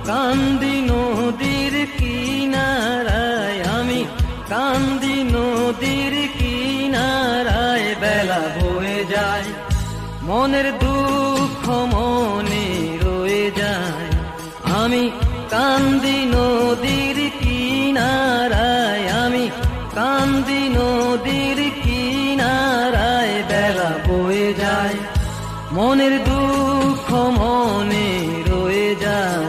কান্দি নদীর কিনারায়, আমি কান্দি নদীর কিনারায়। বেলা বয়ে যায়, মনের দুঃখ মনে রয়ে যায়। আমি কান্দি নদীর কিনারায়, আমি কান্দি নদীর কিনারায়। বেলা বয়ে যায়, মনের দুঃখ মনে রয়ে যায়।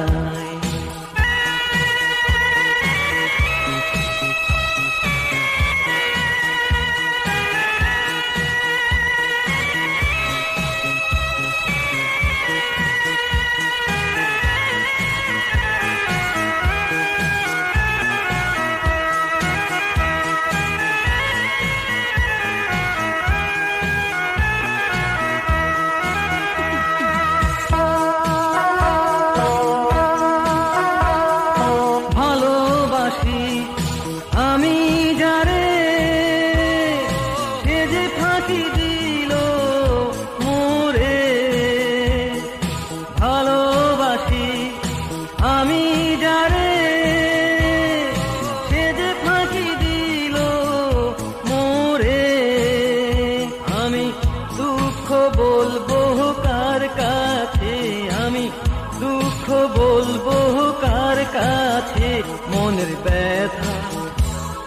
আমি যারে সে যে ফাঁকি দিল মোরে, ভালোবাসি আমি যারে সে যে ফাঁকি দিল মোরে। আমি দুঃখ বলবো কার কাছে, আমি দুঃখ বলবো কার কাছে। মনের ব্যথা,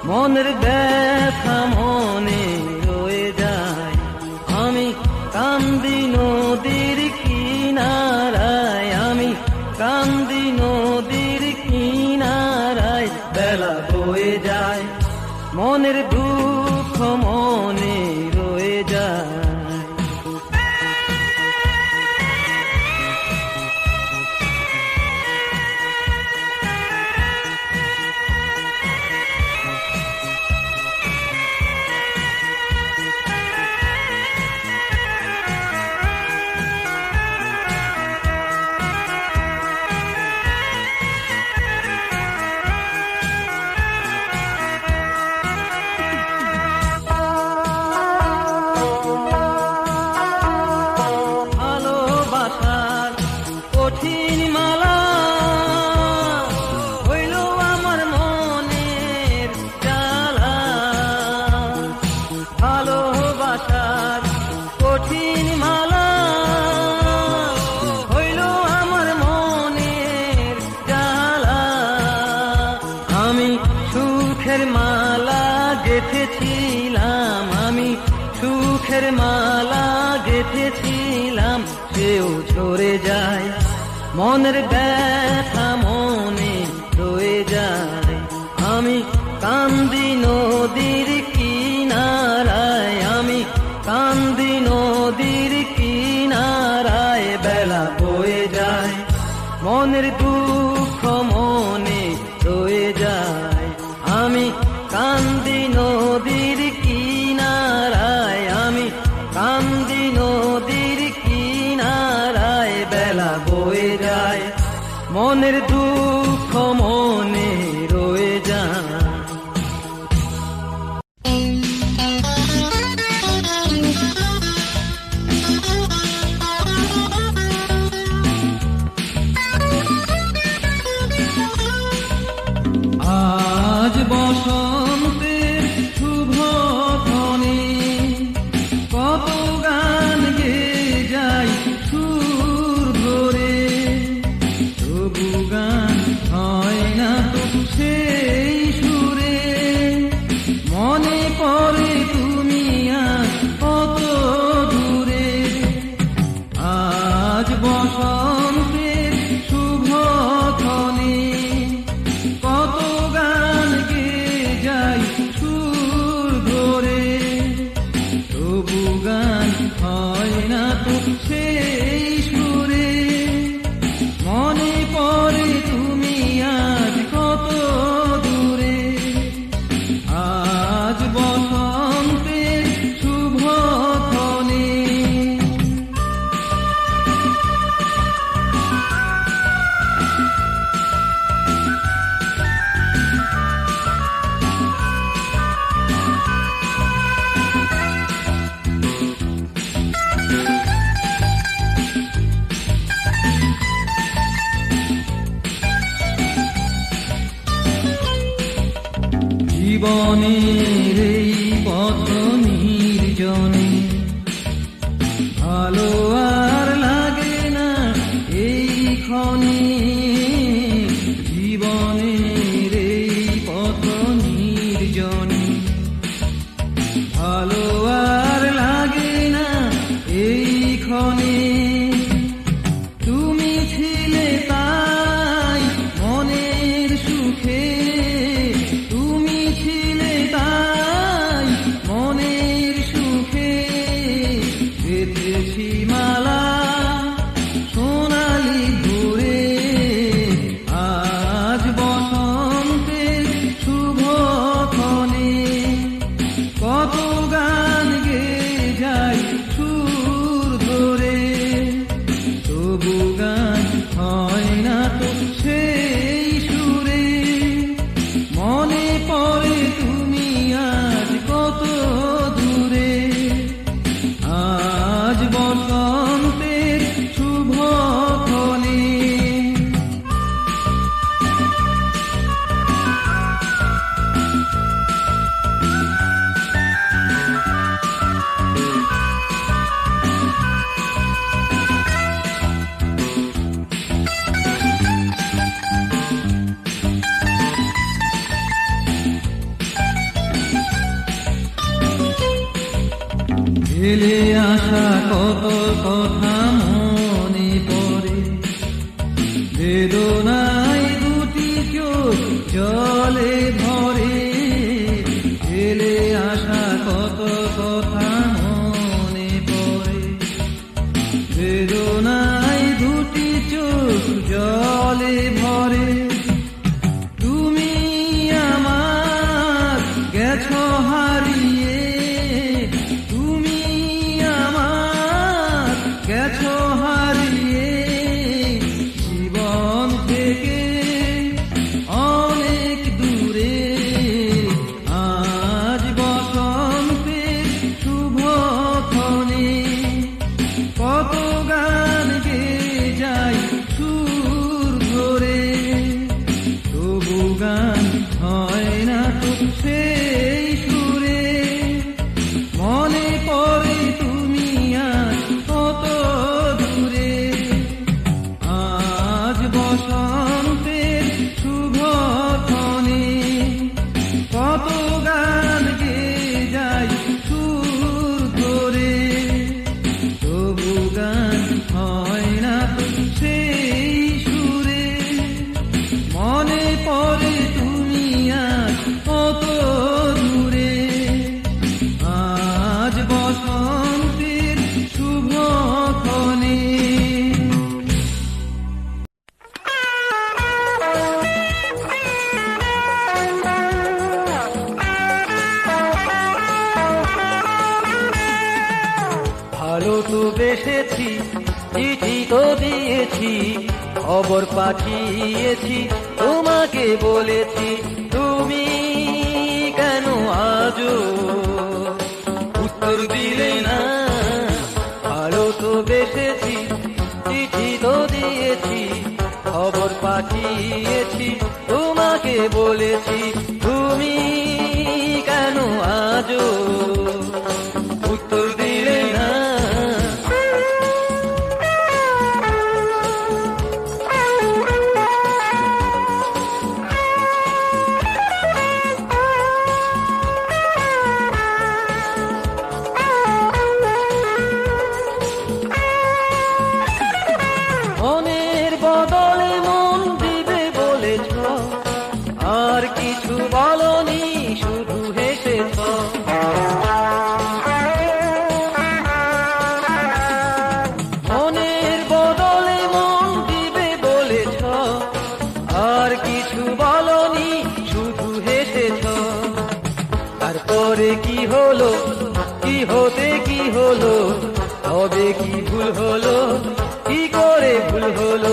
মনের ব্যথা মনে রয়ে যায়। আমি কান্দি নদীর কিনারায়, আমি কান্দি নদীর কিনারায়। বেলা বয়ে যায়, মনের দুঃখ মনে রয়ে যায়। কঠিন মালা হইল আমার মনের জ্বালা, ভালোবাসার কঠিন মালা হইল আমার মনের জ্বালা। আমি সুখের মালা গেঁথেছিলাম, আমি সুখের মালা গেঁথেছিলাম। সেও ঝরে যায়, মনের ব্যথা মনে রয়ে যায়। আমি কান্দি নদীর কিনারায়, আমি কান্দি নদীর কিনারায়। বেলা বয়ে যায়, মনের দুঃখ মনে রয়ে যায়। আমি কান্দি নদীর কিনারায়, আমি কান্দি নদীর কিনারায়। বেলা বয়ে যায়, মনের দুঃখ মনে রয়ে যায়। আজ বসন্তের শুভ ক্ষণে কত গান গেয়ে যাই সুর ধরে, তবু গান হয় না তো সেই সুরে। মনে পড়ে তুমি আজ কত দূরে। আজ বসন্তের শুভ ক্ষণে কত গান গেয়ে যাই সুর ধরে, তবু গান হয় না তো সেই সুরে। মনে পড়ে তুমি আজ কত দূরে। আজ বসন্তের শুভ ক্ষণে জীবনের এই পথ নির্জনে ভালো আর লাগে না এই ক্ষণে। জীবনের এই পথ নির্জনে ভালো আর লাগে না এই ক্ষণে। তুমি ছিলে তাই মনের সুখে, তুমি ছিলে তাই মনের সুখে। বেঁধেছি মালা সোনালি ভোরে, আজ বসন্তের শুভ ক্ষণে। কত গান গেয়ে যাই সুর ধরে, তবু গান হয় না তো সেই সুরে। মনে পড়ে তুমি আজ কত দূরে, আজ বসন্তের শুভ ক্ষণে। ফেলে আসা কত কথা মনে পড়ে, বেদনায় দুটি চোখ জলে ভরে। ফেলে আসা কত কথা মনে পড়ে, বেদনায় দুটি চোখ জলে ভরে। তুমি আমার গেছো হারিয়ে, তুমি আমার গেছো হারিয়ে। জীবন থেকে অনেক দূরে, আজ বসন্তের শুভ ক্ষণে। কত গান গেয়ে যাই সুর ধরে, তবু গান হয় না তো সেই সুরে। মনে পড়ে তুমি আজ কত দূরে, আজ বসন্তের শুভ ক্ষণে। কত গান গেয়ে যাই সুর ধরে, তবু গান হয় না তো সেই সুরে। মনে পড়ে তুমি আজ কত দূরে, আজ বসন্তের শুভ ক্ষণে। ভালো তো বেসেছি, চিঠি তো দিয়েছি, খবর পাঠিয়েছি, তোমাকে বলেছি, তুমি কেন আজও উত্তর দিলে না? ভালো তো বেসেছি, চিঠি তো দিয়েছি, খবর পাঠিয়েছি, তোমাকে বলেছি, তুমি কেন আজও উত্তর দিলে না? মনের বদলে মন দিবে বলেছ, আর কিছু বলনি, শুধু হেসেছ। মনের বদলে মন দিবে বলেছ, আর কিছু বলনি, শুধু হেসেছ। তারপরে কি হলো, কি হতে কি হলো, তবে কি ভুল হলো, কি করে ভুল হলো,